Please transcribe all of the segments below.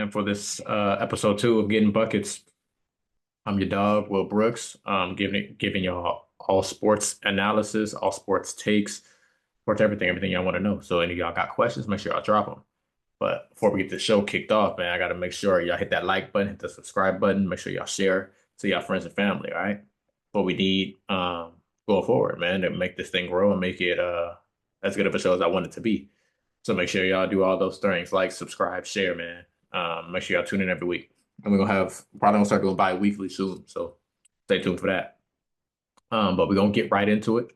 man, for this episode 2 of Getting Buckets. I'm your dog, Will Brooks, giving y'all all sports analysis, all sports takes, sports everything y'all want to know. So any of y'all got questions, make sure y'all drop them. But before we get the show kicked off, man, I got to make sure y'all hit that like button, hit the subscribe button, make sure y'all share to y'all friends and family, all right? What we need going forward, man, to make this thing grow and make it as good of a show as I want it to be. So make sure y'all do all those things, like, subscribe, share, man. Make sure y'all tune in every week. And we're gonna have probably gonna start doing bi-weekly soon. So stay tuned for that. But we're gonna get right into it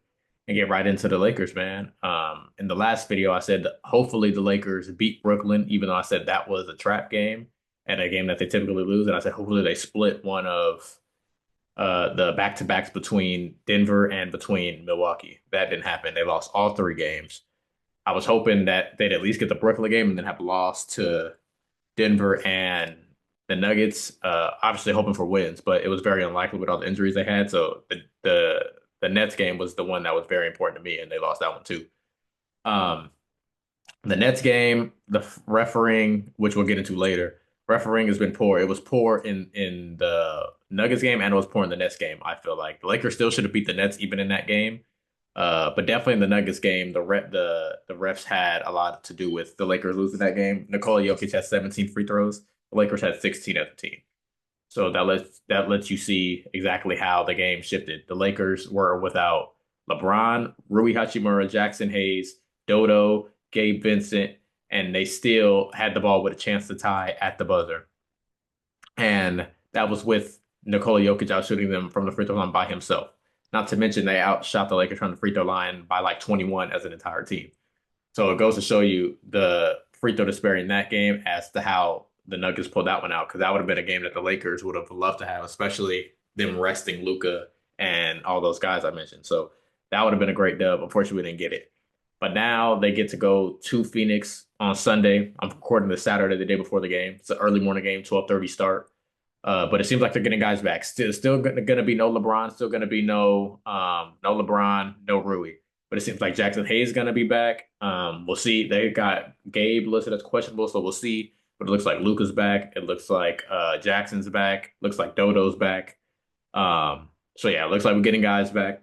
and get right into the Lakers, man. In the last video, I said that hopefully the Lakers beat Brooklyn, even though I said that was a trap game and a game that they typically lose. And I said hopefully they split one of the back-to-backs between Denver and between Milwaukee. That didn't happen. They lost all 3 games. I was hoping that they'd at least get the Brooklyn game and then have lost to Denver and the Nuggets. Obviously hoping for wins, but it was very unlikely with all the injuries they had. So the Nets game was the one that was very important to me, and they lost that one too. Um, the Nets game, the refereeing, which we'll get into later, refereeing has been poor. It was poor in the Nuggets game, and it was poor in the Nets game. I feel like the Lakers still should have beat the Nets even in that game. But definitely in the Nuggets game, the refs had a lot to do with the Lakers losing that game. Nikola Jokic had 17 free throws. The Lakers had 16 as a team. So that lets you see exactly how the game shifted. The Lakers were without LeBron, Rui Hachimura, Jackson Hayes, Dodo, Gabe Vincent, and they still had the ball with a chance to tie at the buzzer. And that was with Nikola Jokic out shooting them from the free throw line by himself. Not to mention they outshot the Lakers from the free throw line by like 21 as an entire team. So it goes to show you the free throw disparity in that game as to how the Nuggets pulled that one out, because that would have been a game that the Lakers would have loved to have, especially them resting Luka and all those guys I mentioned. So that would have been a great dub. Unfortunately, we didn't get it. But now they get to go to Phoenix on Sunday. I'm recording this Saturday, the day before the game. It's an early morning game, 12:30 start. But it seems like they're getting guys back. Still going to be no LeBron. Still going to be no LeBron, no Rui. But it seems like Jackson Hayes is going to be back. We'll see. They got Gabe listed as questionable, so we'll see. But it looks like Luka's back. It looks like Jackson's back. Looks like Dodo's back. So yeah, it looks like we're getting guys back,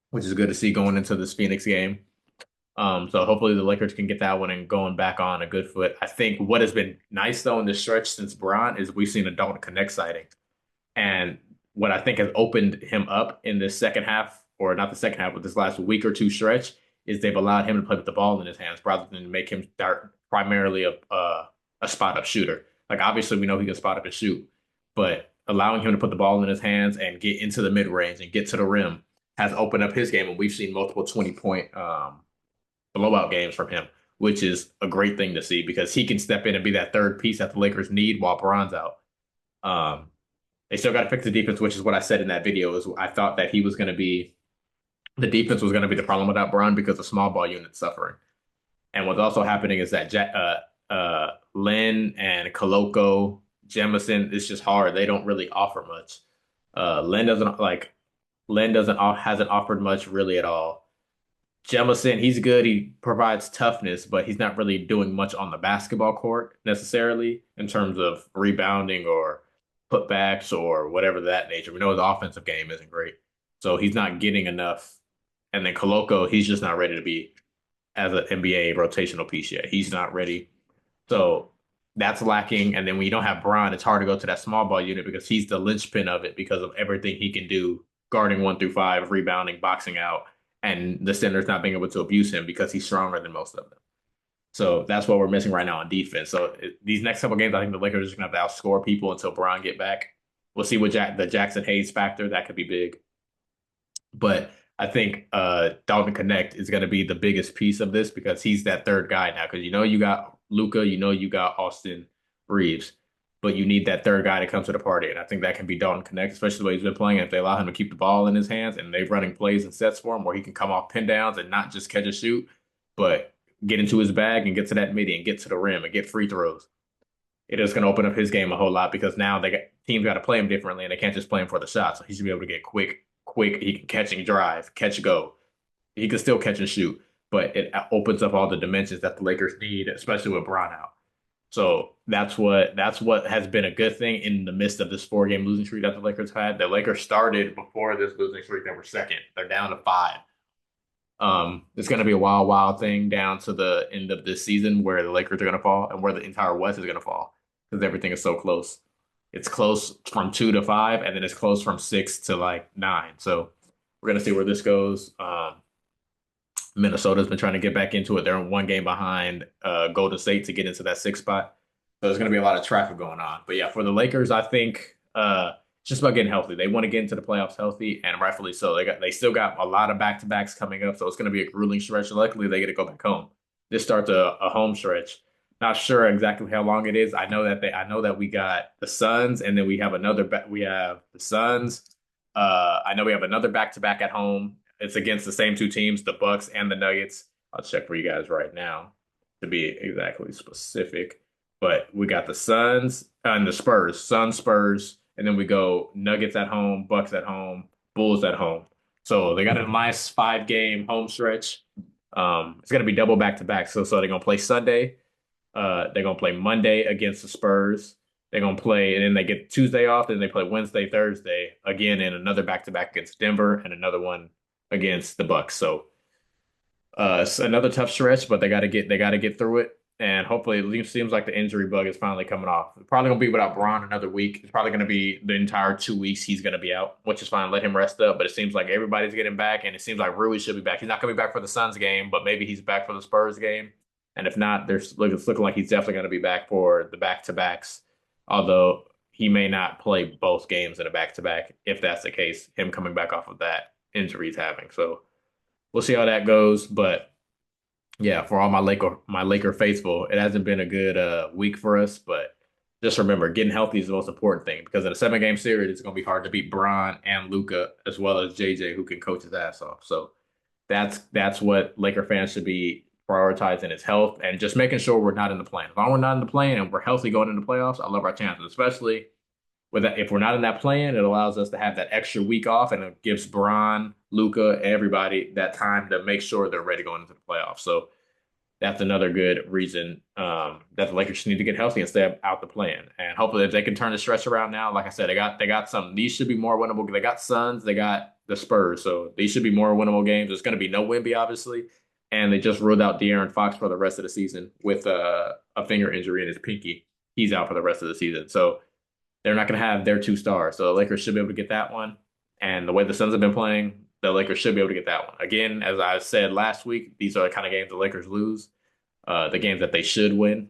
which is good to see going into this Phoenix game. So hopefully the Lakers can get that one and going back on a good foot. I think what has been nice though in this stretch since Bron is we've seen a Dalton Connect sighting. And what I think has opened him up in this second half, or not the second half, but this last week or two stretch, is they've allowed him to play with the ball in his hands rather than make him start primarily a spot up shooter. Like obviously we know he can spot up and shoot, but allowing him to put the ball in his hands and get into the mid range and get to the rim has opened up his game, and we've seen multiple 20-point blowout games from him, which is a great thing to see because he can step in and be that third piece that the Lakers need while Bron's out. They still got to fix the defense, which is what I said in that video. Is I thought that the defense was going to be the problem without Bron because the small ball unit's suffering. And what's also happening is that Lynn and Koloko, Jemison, it's just hard. They don't really offer much. Lynn hasn't offered much really at all. Jemison, he's good. He provides toughness, but he's not really doing much on the basketball court necessarily in terms of rebounding or putbacks or whatever that nature. We know his offensive game isn't great, so he's not getting enough. And then Koloko, he's just not ready to be as an NBA rotational piece yet. He's not ready. So that's lacking. And then when you don't have Bron, it's hard to go to that small ball unit because he's the linchpin of it because of everything he can do, guarding 1 through 5, rebounding, boxing out, and the center's not being able to abuse him because he's stronger than most of them. So that's what we're missing right now on defense. So these next couple games, I think the Lakers are going to have to outscore people until Bron get back. We'll see what the Jackson Hayes factor, that could be big. But I think Dalton Connect is going to be the biggest piece of this because he's that third guy now. Because you got Luka, you got Austin Reeves, but you need that third guy to come to the party. And I think that can be Dalton Connect, especially the way he's been playing. And if they allow him to keep the ball in his hands and they're running plays and sets for him where he can come off pin downs and not just catch a shoot, but get into his bag and get to that midi and get to the rim and get free throws. It is going to open up his game a whole lot because now teams got to play him differently and they can't just play him for the shot. So he should be able to get quick. He can catch and drive, catch, go. He can still catch and shoot, but it opens up all the dimensions that the Lakers need, especially with Bron out. So that's what has been a good thing in the midst of this 4 game losing streak that the Lakers had. The Lakers started before this losing streak. They were second. They're down to five. It's going to be a wild, wild thing down to the end of this season where the Lakers are going to fall and where the entire West is going to fall because everything is so close. It's close from 2 to 5, and then it's close from 6 to 9. So we're going to see where this goes. Minnesota's been trying to get back into it. They're 1 game behind Golden State to get into that 6 spot. So there's going to be a lot of traffic going on. But yeah, for the Lakers, I think it's just about getting healthy. They want to get into the playoffs healthy, and rightfully so. They still got a lot of back-to-backs coming up, so it's going to be a grueling stretch. Luckily, they get to go back home. This starts a home stretch. Not sure exactly how long it is. I know that we got the Suns, and then we have we have the Suns. I know we have another back-to-back at home. It's against the same 2 teams, the Bucks and the Nuggets. I'll check for you guys right now to be exactly specific. But we got the Suns and the Spurs, Suns, Spurs, and then we go Nuggets at home, Bucks at home, Bulls at home. So they got a nice 5 game home stretch. It's gonna be double back to back. So they're gonna play Sunday. They're gonna play Monday against the Spurs. They're gonna play, and then they get Tuesday off. Then they play Wednesday, Thursday again, and another back to back against Denver, and another one against the Bucks. So it's another tough stretch, but they got to get through it. And hopefully, it seems like the injury bug is finally coming off. Probably gonna be without Braun another week. It's probably gonna be the entire 2 weeks he's gonna be out, which is fine. Let him rest up. But it seems like everybody's getting back, and it seems like Rui should be back. He's not gonna be back for the Suns game, but maybe he's back for the Spurs game. And if not, it's looking like he's definitely gonna be back for the back to backs. Although he may not play both games in a back to back. If that's the case, him coming back off of that injury he's having. So we'll see how that goes. But yeah, for all my Laker faithful, it hasn't been a good week for us. But just remember, getting healthy is the most important thing because in a 7 game series, it's gonna be hard to beat Bron and Luca as well as JJ, who can coach his ass off. So that's what Laker fans should be prioritizing is health and just making sure we're not in the plan. As long as we're not in the plan and we're healthy going into the playoffs, I love our chances, especially with that. If we're not in that plan, it allows us to have that extra week off and it gives Bron, Luca, everybody that time to make sure they're ready going into the playoffs. So that's another good reason that the Lakers need to get healthy and stay out the plan. And hopefully, if they can turn the stretch around now, like I said, they got some. These should be more winnable. They got Suns, they got the Spurs, so these should be more winnable games. There's going to be no Wemby, obviously, and they just ruled out De'Aaron Fox for the rest of the season with a finger injury in his pinky. He's out for the rest of the season, so they're not going to have their 2 stars. So the Lakers should be able to get that one. And the way the Suns have been playing, the Lakers should be able to get that one. Again, as I said last week, these are the kind of games the Lakers lose, the games that they should win.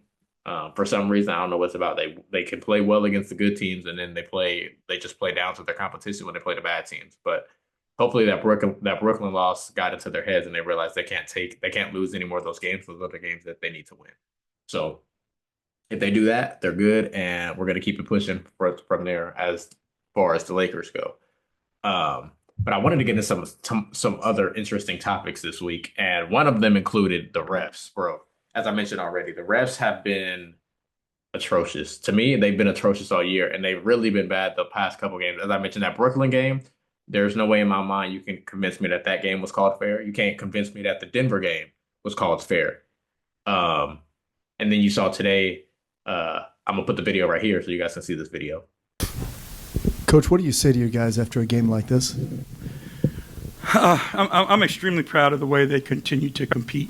For some reason, I don't know what's about. They can play well against the good teams, and then they just play down to their competition when they play the bad teams. But hopefully that Brooklyn loss got into their heads, and they realize they can't lose any more of those games. Those are the games that they need to win. So if they do that, they're good, and we're going to keep it pushing from there as far as the Lakers go. But I wanted to get into some other interesting topics this week, and one of them included the refs, bro. As I mentioned already, the refs have been atrocious. To me, they've been atrocious all year, and they've really been bad the past couple games. As I mentioned, that Brooklyn game, there's no way in my mind you can convince me that that game was called fair. You can't convince me that the Denver game was called fair. And then you saw today, I'm gonna put the video right here so you guys can see this video. Coach, what do you say to your guys after a game like this? I'm extremely proud of the way they continue to compete.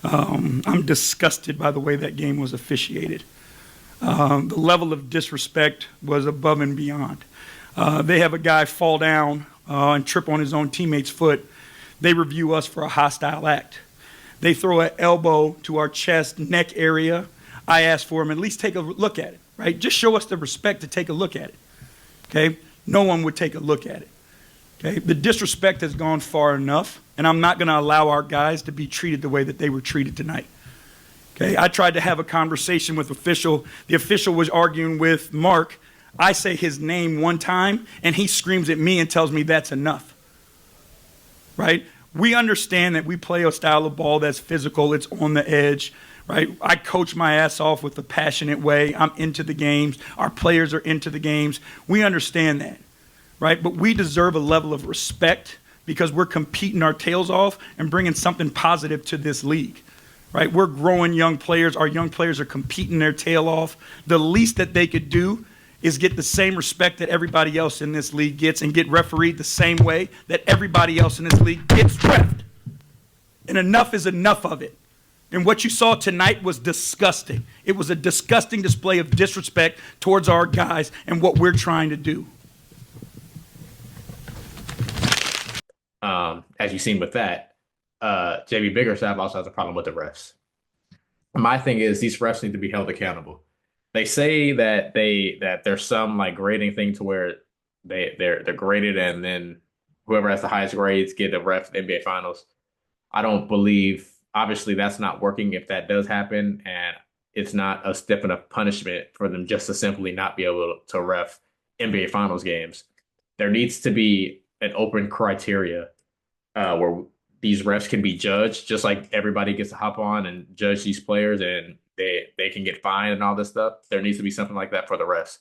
I'm disgusted by the way that game was officiated. The level of disrespect was above and beyond. They have a guy fall down and trip on his own teammate's foot. They review us for a hostile act. They throw an elbow to our chest, neck area. I ask for him, at least take a look at it, right? Just show us the respect to take a look at it, okay? No one would take a look at it, okay? The disrespect has gone far enough, and I'm not going to allow our guys to be treated the way that they were treated tonight, okay? I tried to have a conversation with official. The official was arguing with Mark. I say his name one time, and he screams at me and tells me that's enough, right? We understand that we play a style of ball that's physical, it's on the edge, right? I coach my ass off with a passionate way. I'm into the games. Our players are into the games. We understand that, right? But we deserve a level of respect because we're competing our tails off and bringing something positive to this league, right? We're growing young players. Our young players are competing their tail off. The least that they could do is get the same respect that everybody else in this league gets and get refereed the same way that everybody else in this league gets reffed. And enough is enough of it. And what you saw tonight was disgusting. It was a disgusting display of disrespect towards our guys and what we're trying to do. As you've seen with that, JB Biggerstaff also has a problem with the refs. My thing is these refs need to be held accountable. They say that there's some like grading thing to where they're graded and then whoever has the highest grades get the ref NBA finals. I don't believe obviously that's not working if that does happen, and it's not a step in a punishment for them just to simply not be able to ref NBA finals games. There needs to be an open criteria where these refs can be judged, just like everybody gets to hop on and judge these players, and they can get fined and all this stuff. There needs to be something like that for the refs,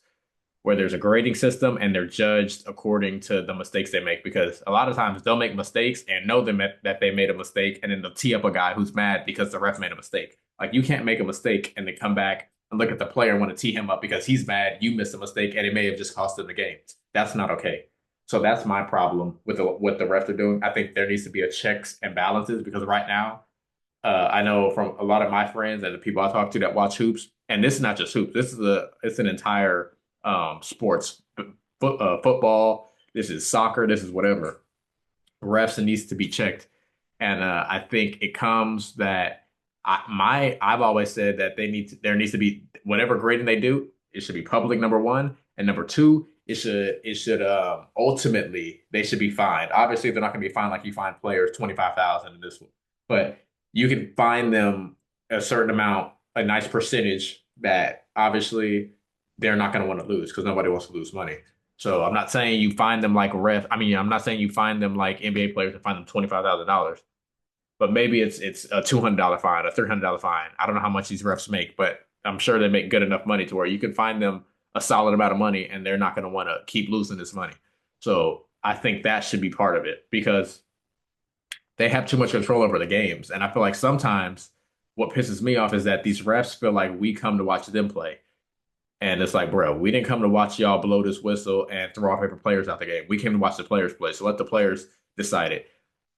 where there's a grading system and they're judged according to the mistakes they make. Because a lot of times they'll make mistakes and know them that they made a mistake, and then they'll tee up a guy who's mad because the ref made a mistake. Like you can't make a mistake and then come back and look at the player and want to tee him up because he's mad, you missed a mistake, and it may have just cost him the game. That's not okay. So that's my problem with what the refs are doing. I think there needs to be a checks and balances because right now, I know from a lot of my friends and the people I talk to that watch hoops, and this is not just hoops. It's an entire sports, football. This is soccer. This is whatever. Refs needs to be checked, and I think it comes that I've always said that there needs to be whatever grading they do. It should be public, number one, and number two, it should ultimately they should be fined. Obviously, they're not going to be fined like you fine players 25,000 in this one, but you can fine them a certain amount, a nice percentage that obviously they're not going to want to lose because nobody wants to lose money. So I'm not saying you find them like ref. I mean, I'm not saying you find them like NBA players and find them $25,000, but maybe it's a $200 fine, a $300 fine. I don't know how much these refs make, but I'm sure they make good enough money to where you can find them a solid amount of money and they're not going to want to keep losing this money. So I think that should be part of it because they have too much control over the games. And I feel like sometimes what pisses me off is that these refs feel like we come to watch them play. And it's like, bro, we didn't come to watch y'all blow this whistle and throw our favorite players out the game. We came to watch the players play. So let the players decide it.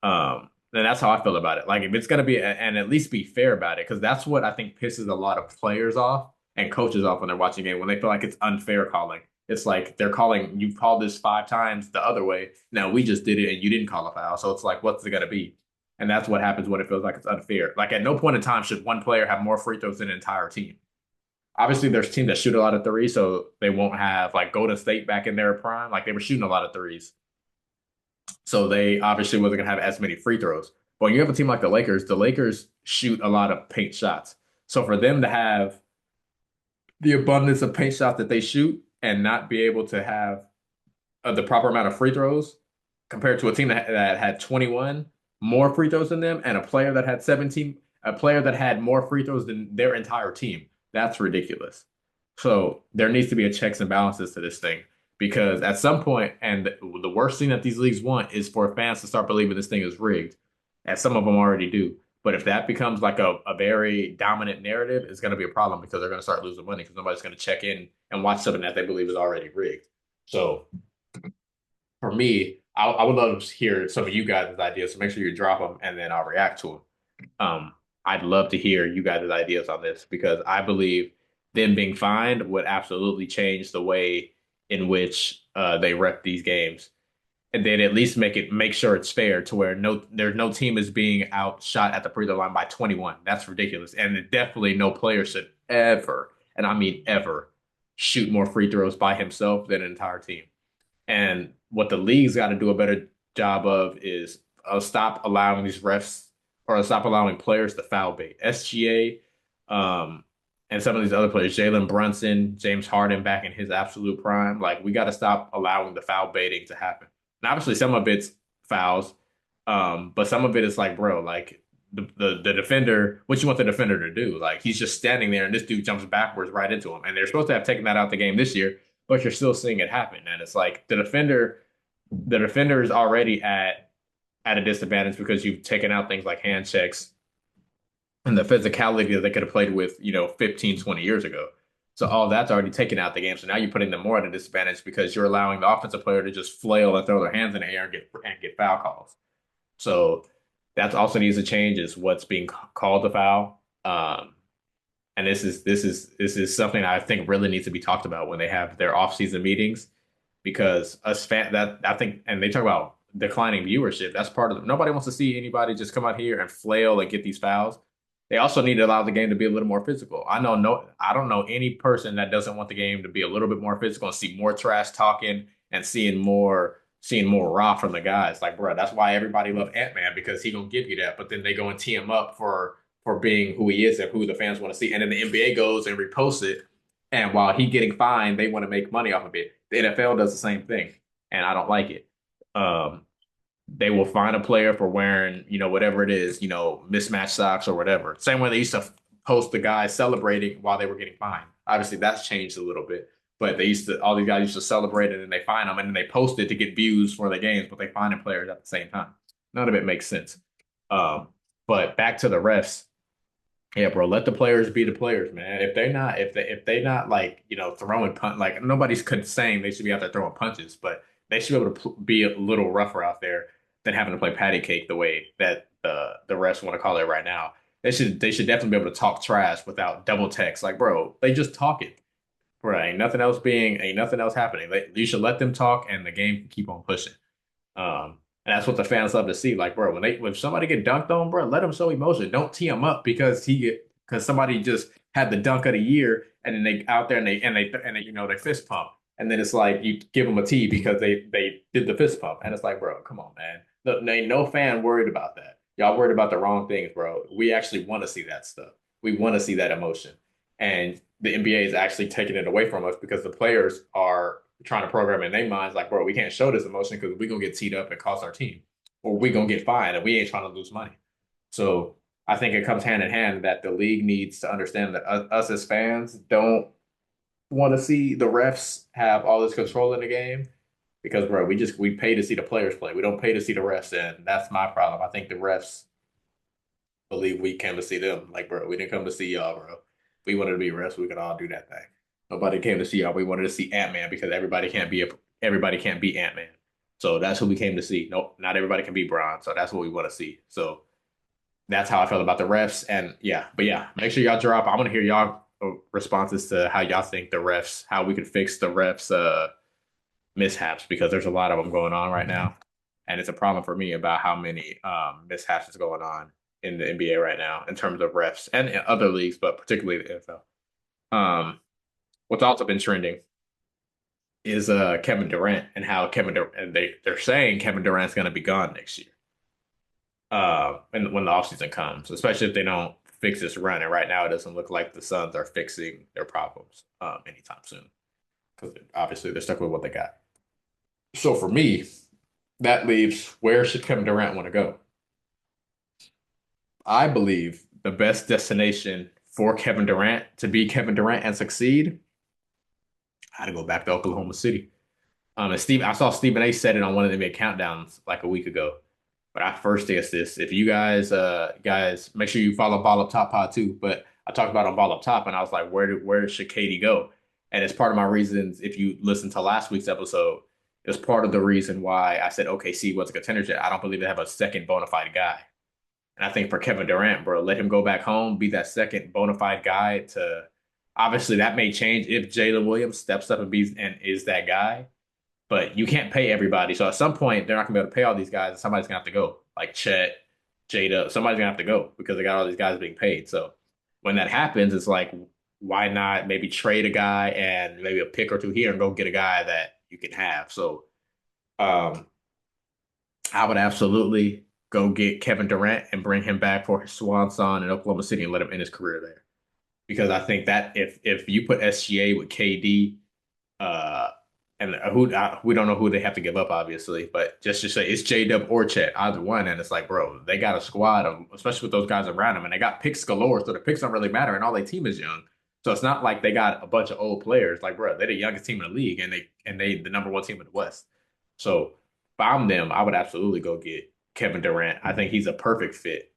And that's how I feel about it. Like if it's gonna be and at least be fair about it, because that's what I think pisses a lot of players off and coaches off when they're watching a game when they feel like it's unfair calling. It's like they're calling you've called this 5 times the other way. Now we just did it and you didn't call a foul. So it's like, what's it gonna be? And that's what happens when it feels like it's unfair. Like at no point in time should one player have more free throws than an entire team. Obviously, there's teams that shoot a lot of threes, so they won't have like Golden State back in their prime. Like they were shooting a lot of threes, so they obviously wasn't gonna have as many free throws. But when you have a team like the Lakers shoot a lot of paint shots. So for them to have the abundance of paint shots that they shoot and not be able to have the proper amount of free throws compared to a team that had 21 more free throws than them and a player that had 17, a player that had more free throws than their entire team. That's ridiculous. So there needs to be a checks and balances to this thing because at some point, and the worst thing that these leagues want is for fans to start believing this thing is rigged, as some of them already do. But if that becomes like a very dominant narrative, it's going to be a problem because they're going to start losing money because nobody's going to check in and watch something that they believe is already rigged. So for me, I would love to hear some of you guys' ideas. So make sure you drop them and then I'll react to them. I'd love to hear you guys' ideas on this because I believe them being fined would absolutely change the way in which they rep these games, and then at least make sure it's fair to where there's no team is being outshot at the free throw line by 21. That's ridiculous, and definitely no player should ever, and I mean ever, shoot more free throws by himself than an entire team. And what the league's got to do a better job of is stop allowing these refs or stop allowing players to foul bait. SGA, and some of these other players, Jalen Brunson, James Harden back in his absolute prime, like we got to stop allowing the foul baiting to happen. And obviously, some of it's fouls, but some of it is like, bro, like the defender, what you want the defender to do? Like he's just standing there, and this dude jumps backwards right into him, and they're supposed to have taken that out the game this year, but you're still seeing it happen, and it's like the defender is already at a disadvantage because you've taken out things like hand checks and the physicality that they could have played with, 15, 20 years ago. So all that's already taken out the game. So now you're putting them more at a disadvantage because you're allowing the offensive player to just flail and throw their hands in the air and get foul calls. So that also needs to change is what's being called a foul. And this is something I think really needs to be talked about when they have their off-season meetings because us fan that I think and they talk about declining viewership. That's part of it. Nobody wants to see anybody just come out here and flail and get these fouls. They also need to allow the game to be a little more physical. I don't know any person that doesn't want the game to be a little bit more physical and see more trash talking and seeing more raw from the guys. Like, bro, that's why everybody love Ant-Man because he gonna give you that. But then they go and tee him up for being who he is and who the fans want to see. And then the NBA goes and reposts it. And while he getting fined, they want to make money off of it. The NFL does the same thing, and I don't like it. Um, they will fine a player for wearing, whatever it is, mismatched socks or whatever. Same way they used to post the guys celebrating while they were getting fined. Obviously, that's changed a little bit, but all these guys used to celebrate and then they fine them and then they post it to get views for the games, but they fining players at the same time. None of it makes sense. Um, but back to the refs. Yeah, bro, let the players be the players, man. If they not like, throwing like nobody's saying they should be out there throwing punches, but they should be able to be a little rougher out there than having to play patty cake the way that the refs want to call it right now. They should definitely be able to talk trash without double text. Like, bro, they just talk it. Bro, ain't nothing else happening. You should let them talk and the game can keep on pushing. And that's what the fans love to see. Like, bro, when somebody get dunked on, bro, let them show emotion. Don't tee him up because somebody just had the dunk of the year, and then they out there and they they fist pump, and then it's like you give them a tee because they did the fist pump, and it's like, bro, come on, man. Look, ain't no fan worried about that. Y'all worried about the wrong things, bro. We actually want to see that stuff. We want to see that emotion, and the NBA is actually taking it away from us because the players are trying to program in their minds like, bro, we can't show this emotion because we're gonna get teed up and cost our team, or we're gonna get fined, and we ain't trying to lose money. So I think it comes hand in hand that the league needs to understand that us as fans don't want to see the refs have all this control in the game because, bro, we pay to see the players play. We don't pay to see the refs, and that's my problem. I think the refs believe we came to see them. Like, bro, we didn't come to see y'all, bro. If we wanted to be refs, we could all do that thing. Nobody came to see y'all. We wanted to see Ant-Man because everybody can't be Ant-Man. So that's who we came to see. Nope, not everybody can be Braun. So that's what we want to see. So that's how I felt about the refs. And yeah, but yeah, make sure y'all drop. I want to hear y'all responses to how y'all think the refs, how we can fix the refs mishaps because there's a lot of them going on right now, and it's a problem for me about how many mishaps is going on in the NBA right now in terms of refs and in other leagues, but particularly the NFL. What's also been trending is Kevin Durant and how Kevin Durant and they're saying Kevin Durant's going to be gone next year. And when the offseason comes, especially if they don't fix this run. And right now, it doesn't look like the Suns are fixing their problems anytime soon because obviously they're stuck with what they got. So for me, that leaves where should Kevin Durant want to go? I believe the best destination for Kevin Durant to be Kevin Durant and succeed, I had to go back to Oklahoma City. I saw Stephen A. said it on one of the NBA countdowns like a week ago. But I first guess this. If you guys make sure you follow Ball Up Top Pod too. But I talked about on Ball Up Top, and I was like, where should Katie go? And it's part of my reasons. If you listen to last week's episode, it's part of the reason why I said OKC was a contender jet. I don't believe they have a second bona fide guy. And I think for Kevin Durant, bro, let him go back home, be that second bona fide guy. To obviously that may change if Jalen Williams steps up and is that guy. But you can't pay everybody. So at some point, they're not gonna be able to pay all these guys, and somebody's gonna have to go. Like Chet, Jada, somebody's gonna have to go because they got all these guys being paid. So when that happens, it's like, why not maybe trade a guy and maybe a pick or two here and go get a guy that you can have. So um, I would absolutely go get Kevin Durant and bring him back for his swan song in Oklahoma City and let him end his career there. Because I think that if you put SGA with KD, uh, and we don't know who they have to give up, obviously, but just to say it's J Dub or Chet, either one, and it's like, bro, they got a squad of, especially with those guys around them, and they got picks galore, so the picks don't really matter, and all their team is young, so it's not like they got a bunch of old players. Like, bro, they're the youngest team in the league, and they the number one team in the West. So if I'm them, I would absolutely go get Kevin Durant. I think he's a perfect fit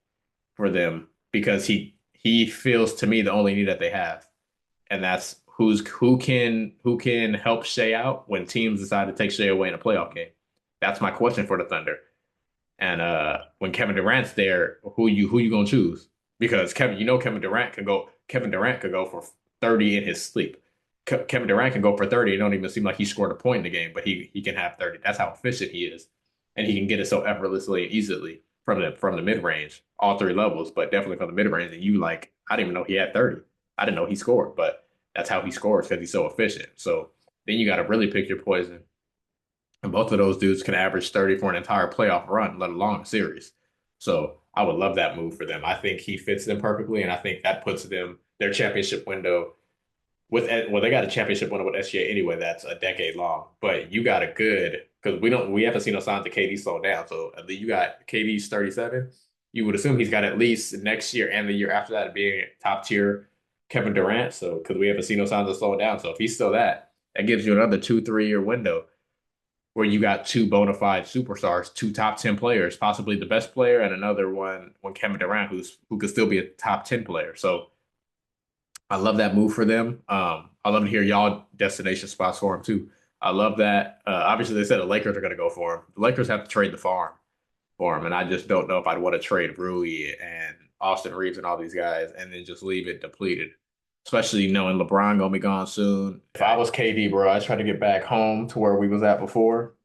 for them because he feels to me the only need that they have, and that's who can help Shea out when teams decide to take Shea away in a playoff game. That's my question for the Thunder. And when Kevin Durant's there, who you gonna choose? Because Kevin Durant could go for 30 in his sleep. Kevin Durant can go for 30. It don't even seem like he scored a point in the game, but he can have 30. That's how efficient he is, and he can get it so effortlessly and easily from the mid range, all three levels, but definitely from the mid range. And you like, I didn't even know he had 30. I didn't know he scored, but that's how he scores because he's so efficient. So then you got to really pick your poison. And both of those dudes can average 30 for an entire playoff run, let alone a series. So I would love that move for them. I think he fits them perfectly, and I think that puts them their championship window with well, they got a championship window with SGA anyway. That's a decade long, but you got a good because we haven't seen no signs of KD slow down. So at least you got KD's 37. You would assume he's got at least next year and the year after that being top tier Kevin Durant. So because we haven't seen no signs of slowing down. So if he's still that gives you another 2 3 year window where you got two bona fide superstars, two top 10 players, possibly the best player, and another one Kevin Durant, who could still be a top 10 player. So I love that move for them. I love to hear y'all destination spots for him too. I love that. Obviously, they said the Lakers are going to go for him. The Lakers have to trade the farm for him, and I just don't know if I'd want to trade Rui and Austin Reeves and all these guys, and then just leave it depleted. Especially knowing LeBron gonna be gone soon. If I was KD, bro, I'd try to get back home to where we was at before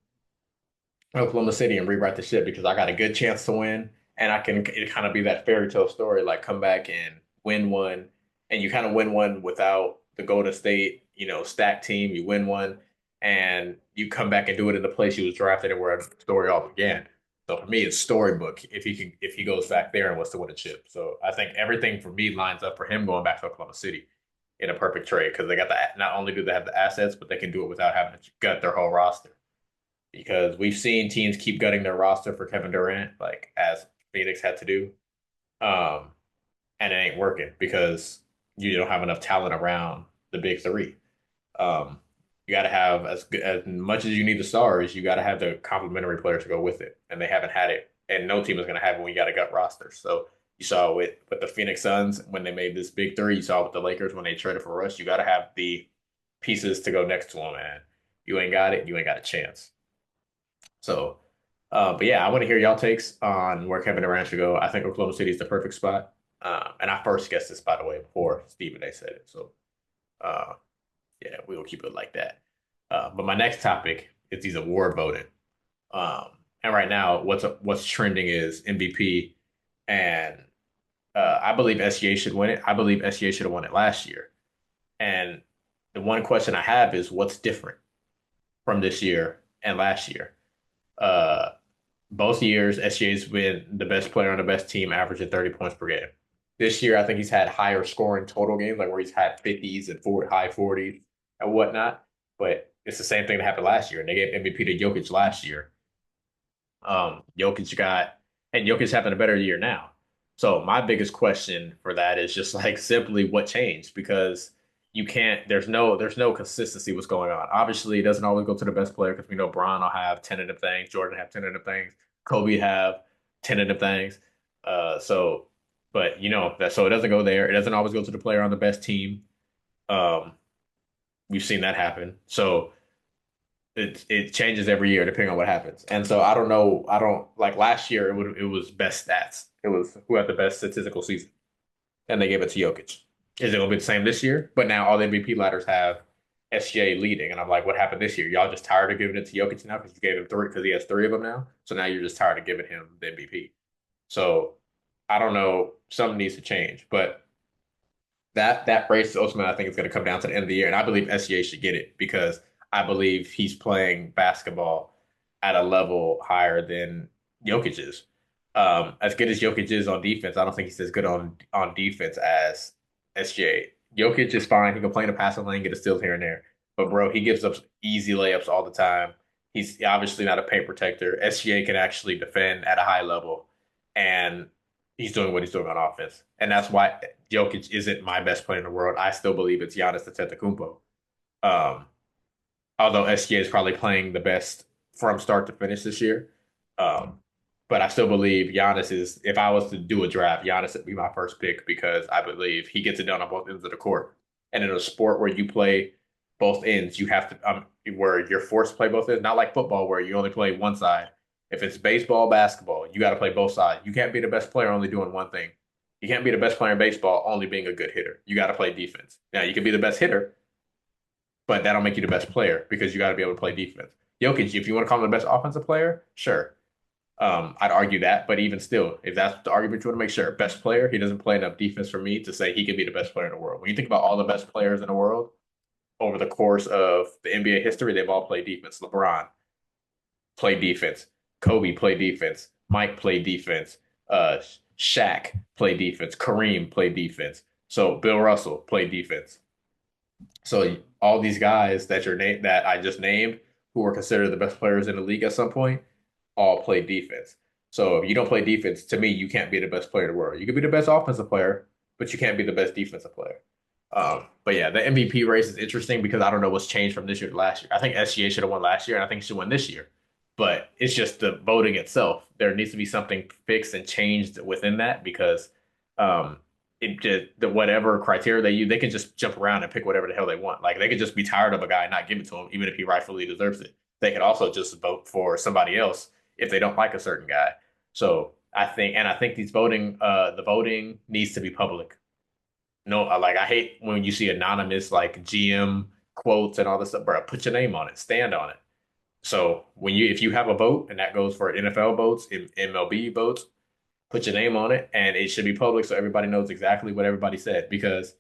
Oklahoma City and rewrite the ship because I got a good chance to win, and I can it kind of be that fairy tale story, like come back and win one, and you kind of win one without the Golden State, stack team. You win one, and you come back and do it in the place you was drafted and where the story all began. So for me, it's storybook if he goes back there and wants to win a chip. So I think everything for me lines up for him going back to Oklahoma City in a perfect trade because they got the not only do they have the assets, but they can do it without having to gut their whole roster because we've seen teams keep gutting their roster for Kevin Durant, like as Phoenix had to do, um, and it ain't working because you don't have enough talent around the big three. Um, you got to have as much as you need the stars, you got to have the complementary players to go with it, and they haven't had it, and no team is going to have it when you got a gut roster. So you saw with the Phoenix Suns when they made this big three. You saw with the Lakers when they traded for Russ. You got to have the pieces to go next to them, and you ain't got it. You ain't got a chance. So, but yeah, I want to hear y'all takes on where Kevin Durant should go. I think Oklahoma City is the perfect spot. And I first guessed this, by the way, before Stephen A said it. So, uh, yeah, we will keep it like that. But my next topic is these award voting. And right now, what's trending is MVP, and I believe SGA should win it. I believe SGA should have won it last year. And the one question I have is what's different from this year and last year? Uh, Both years, SGA's been the best player on the best team, averaging 30 points per game. This year, I think he's had higher scoring total games, like where he's had 50s and high 40s and whatnot. But it's the same thing that happened last year. And they gave MVP to Jokic last year. Jokic got, and Jokic having a better year now. So my biggest question for that is just like simply what changed because you can't. There's no consistency. What's going on? Obviously, it doesn't always go to the best player because we know Bron will have 10 of them things, Jordan have 10 of them things, Kobe have 10 of them things. So, but that so it doesn't go there. It doesn't always go to the player on the best team. Um, we've seen that happen. So it changes every year depending on what happens. And so I don't know. I don't like last year. It was best stats. It was who had the best statistical season, and they gave it to Jokic. Is it going to be the same this year? But now all the MVP ladders have SGA leading, and I'm like, what happened this year? Y'all just tired of giving it to Jokic now because you gave him three because he has three of them now. So now you're just tired of giving him the MVP. So I don't know. Something needs to change, but that race ultimately I think is going to come down to the end of the year, and I believe SGA should get it because I believe he's playing basketball at a level higher than Jokic is. As good as Jokic is on defense, I don't think he's as good on defense as SGA. Jokic is fine; he can play in the passing lane, get a steals here and there, but bro, he gives up easy layups all the time. He's obviously not a paint protector. SGA can actually defend at a high level, and he's doing what he's doing on offense, and that's why Jokic isn't my best player in the world. I still believe it's Giannis Antetokounmpo. Um, Although SGA is probably playing the best from start to finish this year. Um, But I still believe Giannis is, if I was to do a draft, Giannis would be my first pick because I believe he gets it done on both ends of the court. And in a sport where you play both ends, you have to, where you're forced to play both ends, not like football where you only play one side. If it's baseball, basketball, you got to play both sides. You can't be the best player only doing one thing. You can't be the best player in baseball only being a good hitter. You got to play defense. Now, you can be the best hitter, but that'll make you the best player because you got to be able to play defense. Jokic, if you want to call him the best offensive player, sure. I'd argue that, but even still, if that's the argument you want to make, sure, best player, he doesn't play enough defense for me to say he can be the best player in the world. When you think about all the best players in the world over the course of the NBA history, they've all played defense. LeBron played defense. Kobe played defense. Mike played defense. Uh, Shaq played defense. Kareem played defense. So Bill Russell played defense. So all these guys that I just named, who were considered the best players in the league at some point, all play defense. So if you don't play defense, to me, you can't be the best player in the world. You can be the best offensive player, but you can't be the best defensive player. But yeah, the MVP race is interesting because I don't know what's changed from this year to last year. I think SGA should have won last year, and I think he should win this year. But it's just the voting itself. There needs to be something fixed and changed within that because um, it just the whatever criteria they use, they can just jump around and pick whatever the hell they want. Like they could just be tired of a guy and not give it to him, even if he rightfully deserves it. They could also just vote for somebody else if they don't like a certain guy. So I think the voting needs to be public. No, like I hate when you see anonymous like GM quotes and all this stuff, bro. Put your name on it, stand on it. So if you have a vote and that goes for NFL votes, MLB votes, put your name on it, and it should be public so everybody knows exactly what everybody said. Because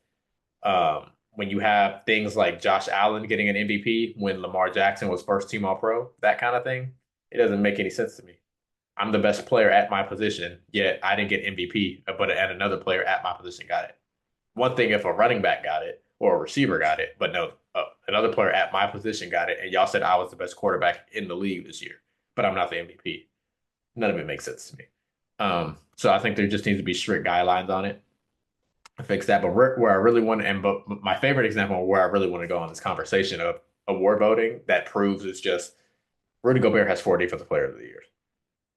when you have things like Josh Allen getting an MVP when Lamar Jackson was first team All Pro, that kind of thing, it doesn't make any sense to me. I'm the best player at my position, yet I didn't get MVP, but another player at my position got it. One thing if a running back got it or a receiver got it, but no, another player at my position got it, and y'all said I was the best quarterback in the league this year, but I'm not the MVP. None of it makes sense to me. So I think there just needs to be strict guidelines on it to fix that. But where I really want to, and but my favorite example of where I really want to go on this conversation of award voting that proves it's just Rudy Gobert has 4 Defensive Player of the Year.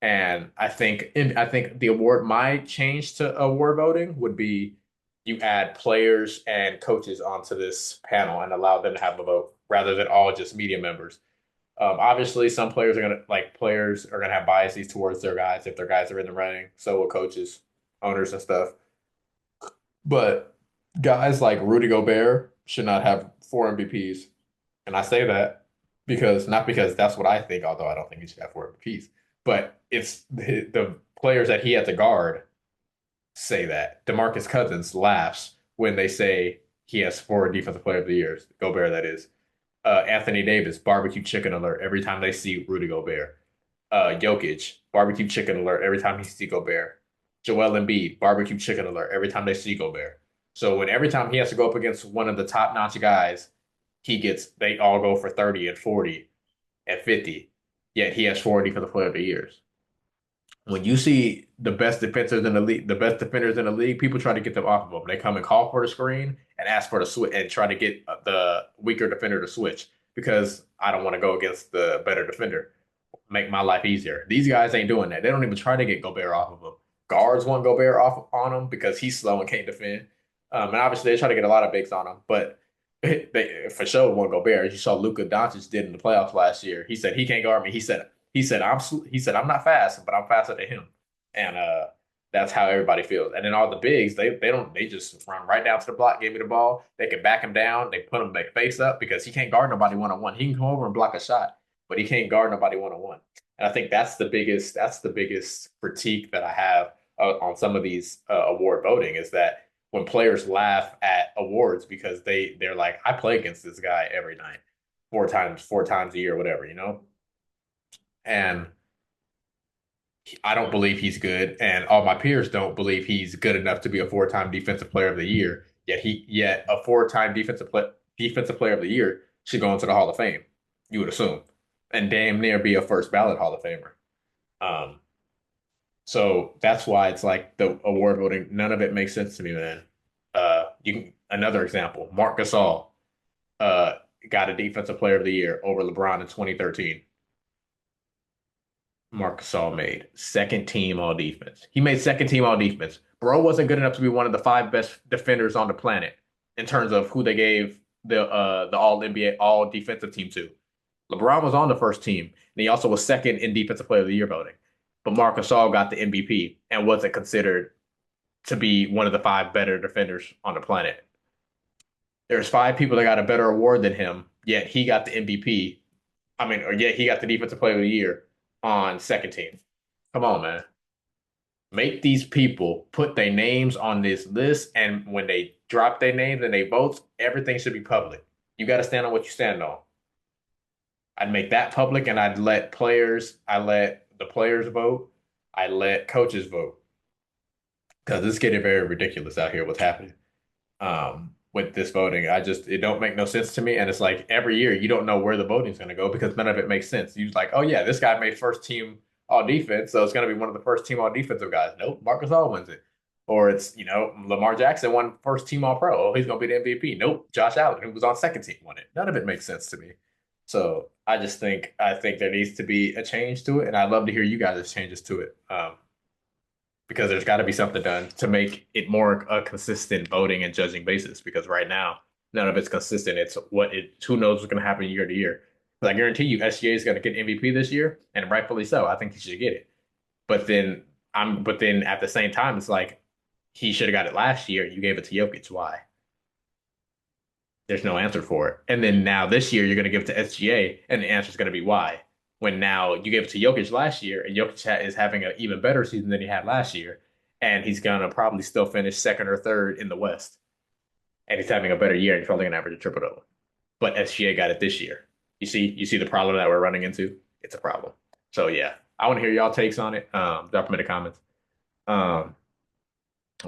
And I think the award my change to award voting would be you add players and coaches onto this panel and allow them to have a vote rather than all just media members. Obviously, some players are gonna have biases towards their guys if their guys are in the running. So will coaches, owners, and stuff. But guys like Rudy Gobert should not have 4 MVPs, and I say that because not because that's what I think, although I don't think he should have 4 MVPs, but it's the players that he had to guard say that. DeMarcus Cousins laughs when they say he has 4 Defensive Player of the Years, Gobert, that is. Anthony Davis, barbecue chicken alert every time they see Rudy Gobert. Jokic, barbecue chicken alert every time he sees Gobert. Joel Embiid, barbecue chicken alert every time they see Gobert. So every time he has to go up against one of the top notch guys, they all go for 30 and 40 and 50. Yet he has 4 Defensive Player of the Years. When you see the best defenders in the league, people try to get them off of them. They come and call for the screen and ask for the switch and try to get the weaker defender to switch because I don't want to go against the better defender. Make my life easier. These guys ain't doing that. They don't even try to get Gobert off of them. Guards want Gobert off on him because he's slow and can't defend. And obviously they try to get a lot of bigs on him, but they for sure won't Gobert. You saw Luka Doncic did in the playoffs last year. He said he can't guard me. He said I'm not fast, but I'm faster than him, and that's how everybody feels. And then all the bigs, they just run right down to the block, give me the ball. They can back him down. They put him back face up because he can't guard nobody 1-on-1. He can come over and block a shot, but he can't guard nobody 1-on-1. And I think that's the biggest critique that I have on some of these award voting is that when players laugh at awards because they're like, I play against this guy every night, four times a year, whatever, you know. And I don't believe he's good, and all my peers don't believe he's good enough to be a 4 time Defensive Player of the Year. Yet a 4 time Defensive Player of the Year should go into the Hall of Fame. You would assume, and damn near be a first ballot Hall of Famer. Um, so that's why it's like the award voting. None of it makes sense to me, man. Another example: Marc Gasol got a Defensive Player of the Year over LeBron in 2013. Marc Gasol made? Second team all defense. He made second team all defense. Bro wasn't good enough to be one of the five best defenders on the planet in terms of who they gave the all NBA all defensive team to. LeBron was on the first team, and he also was second in defensive player of the year voting. But Marc Gasol got the MVP and wasn't considered to be one of the five better defenders on the planet. There's five people that got a better award than him, yet he got the MVP. I mean, or yet he got the defensive player of the year on second team. Come on, man. Make these people put their names on this list, and when they drop their names and they vote, everything should be public. You got to stand on what you stand on. I'd make that public, and I let the players vote, I let coaches vote because it's getting very ridiculous out here. What's happening? With this voting. It don't make no sense to me. And it's like every year you don't know where the voting's going to go because none of it makes sense. You're like, oh yeah, this guy made first team all defense, so it's going to be one of the first team all defensive guys. Nope, Marcus All wins it. Or it's Lamar Jackson won first team all pro. Oh, he's going to be the MVP. Nope, Josh Allen, who was on second team, won it. None of it makes sense to me. So I think there needs to be a change to it, and I'd love to hear you guys' changes to it. Because there's got to be something done to make it more a consistent voting and judging basis. Because right now, none of it's consistent. Who knows what's going to happen year to year. But I guarantee you, SGA is going to get MVP this year, and rightfully so. I think he should get it. But then at the same time, it's like he should have got it last year. You gave it to Jokic. Why? There's no answer for it. And then now this year, you're going to give it to SGA, and the answer is going to be why. When now you gave it to Jokic last year, and Jokic is having an even better season than he had last year, and he's going to probably still finish second or third in the West, and he's having a better year, and he's probably going to average a triple double. But SGA got it this year. You see the problem that we're running into. It's a problem. So yeah, I want to hear y'all takes on it. Drop them in the comments. Um,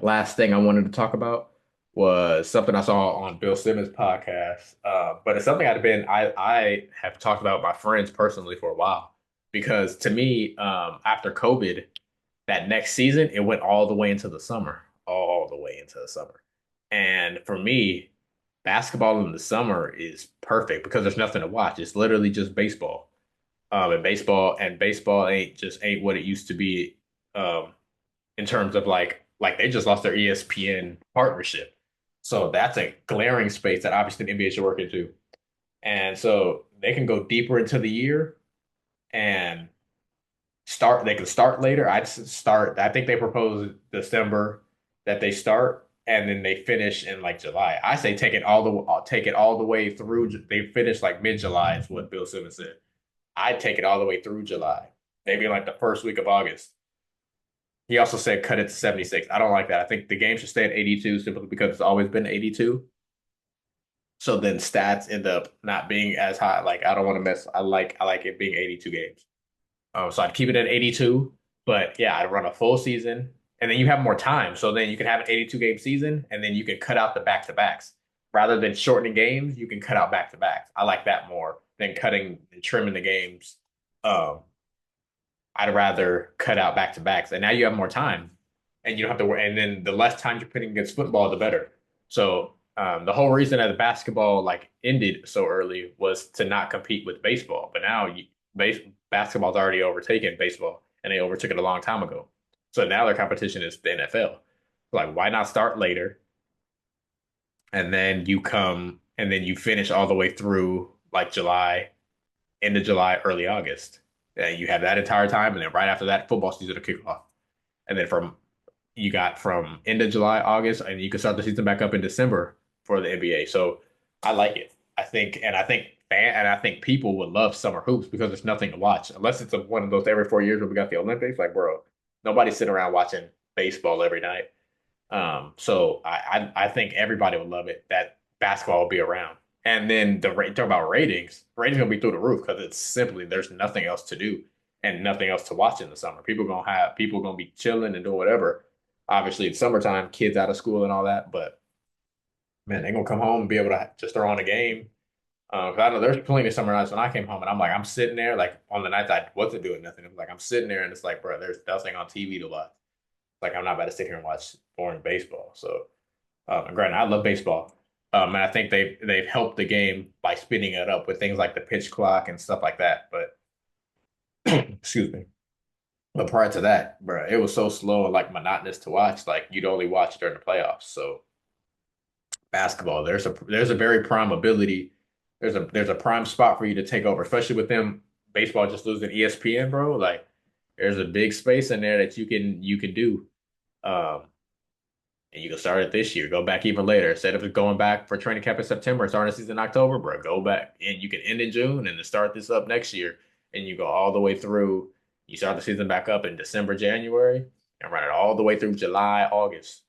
Last thing I wanted to talk about was something I saw on Bill Simmons' podcast. But it's something I have talked about with my friends personally for a while. Because to me, after COVID, that next season, it went all the way into the summer. All the way into the summer. And for me, basketball in the summer is perfect because there's nothing to watch. It's literally just baseball. And baseball ain't what it used to be. In terms of like they just lost their ESPN partnership. So that's a glaring space that obviously the NBA should work into. And so they can go deeper into the year and they can start later. I think they propose December that they start and then they finish in like July. I say take it all the way through. They finish like mid-July is what Bill Simmons said. I'd take it all the way through July, maybe like the first week of August. He also said cut it to 76. I don't like that. I think the game should stay at 82 simply because it's always been 82. So then stats end up not being as high. Like I don't want to mess. I like it being 82 games. So I'd keep it at 82. But yeah, I'd run a full season, and then you have more time. So then you can have an 82 game season, and then you can cut out the back to backs rather than shortening games. You can cut out back to backs. I like that more than cutting and trimming the games. Um, I'd rather cut out back to backs, and now you have more time, and you don't have to worry. And then the less time you're putting against football, the better. So the whole reason that the basketball like ended so early was to not compete with baseball. But now basketball's already overtaken baseball, and they overtook it a long time ago. So now their competition is the NFL. Like, why not start later, and then you finish all the way through like July, end of July, early August. And you have that entire time, and then right after that, football season to kick off. And then you got from end of July, August, and you can start the season back up in December for the NBA. So I like it. I think people would love summer hoops because there's nothing to watch unless it's one of those every 4 years where we got the Olympics. Like, bro, nobody's sitting around watching baseball every night. So I think everybody would love it that basketball will be around. And then talk about ratings gonna be through the roof because it's simply there's nothing else to do and nothing else to watch in the summer. People gonna be chilling and doing whatever. Obviously, it's summertime, kids out of school and all that, but man, they're gonna come home and be able to just throw on a game. 'Cause I know there's plenty of summer nights when I came home and I'm sitting there like on the nights I wasn't doing nothing. It was like I'm sitting there and it's like, bro, there's nothing on TV to watch. Like I'm not about to sit here and watch boring baseball. So, and granted, I love baseball, and I think they've helped the game by speeding it up with things like the pitch clock and stuff like that. But excuse me. But prior to that, bro, it was so slow and like monotonous to watch. Like you'd only watch during the playoffs. So basketball, there's a very prime ability. There's a prime spot for you to take over, especially with them baseball just losing ESPN, bro. Like there's a big space in there that you can do. Um, and you can start it this year. Go back even later. Instead of going back for training camp in September, starting the season in October, bro. Go back and you can end in June and then start this up next year. And you go all the way through. You start the season back up in December, January, and run it all the way through July, August.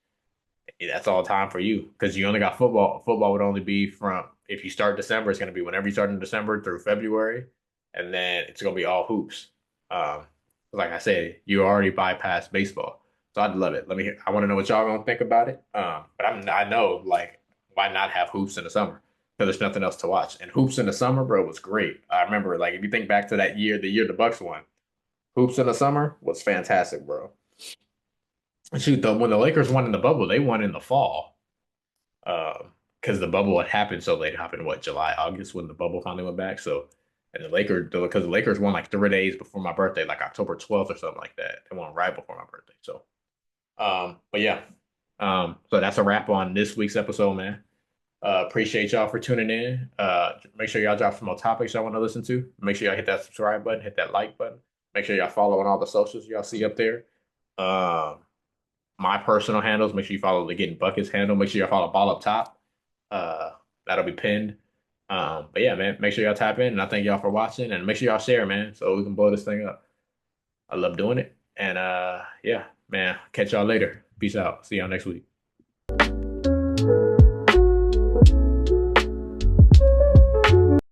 That's all time for you because you only got football. Football would only be from if you start December, it's going to be whenever you start in December through February, and then it's going to be all hoops. Um, like I said, you already bypassed baseball, so I'd love it. Let me. I want to know what y'all gonna think about it. But I know like why not have hoops in the summer because there's nothing else to watch. And hoops in the summer, bro, was great. I remember like if you think back to that year, the year the Bucks won, hoops in the summer was fantastic, bro. Shoot, though, when the Lakers won in the bubble, they won in the fall. Because the bubble had happened so late. It happened what July, August when the bubble finally went back. So, and the Lakers because the Lakers won like 3 days before my birthday, like October 12th or something like that. They won right before my birthday. So, but yeah, so that's a wrap on this week's episode, man. Appreciate y'all for tuning in. Make sure y'all drop some more topics y'all want to listen to. Make sure y'all hit that subscribe button, hit that like button. Make sure y'all follow on all the socials y'all see up there. Um, my personal handles. Make sure you follow the Getting Buckets handle. Make sure you follow Ball Up Top. Uh, that'll be pinned. But yeah, man, make sure y'all tap in, and I thank y'all for watching, and make sure y'all share, man, so we can blow this thing up. I love doing it, and yeah, man, catch y'all later. Peace out. See y'all next week.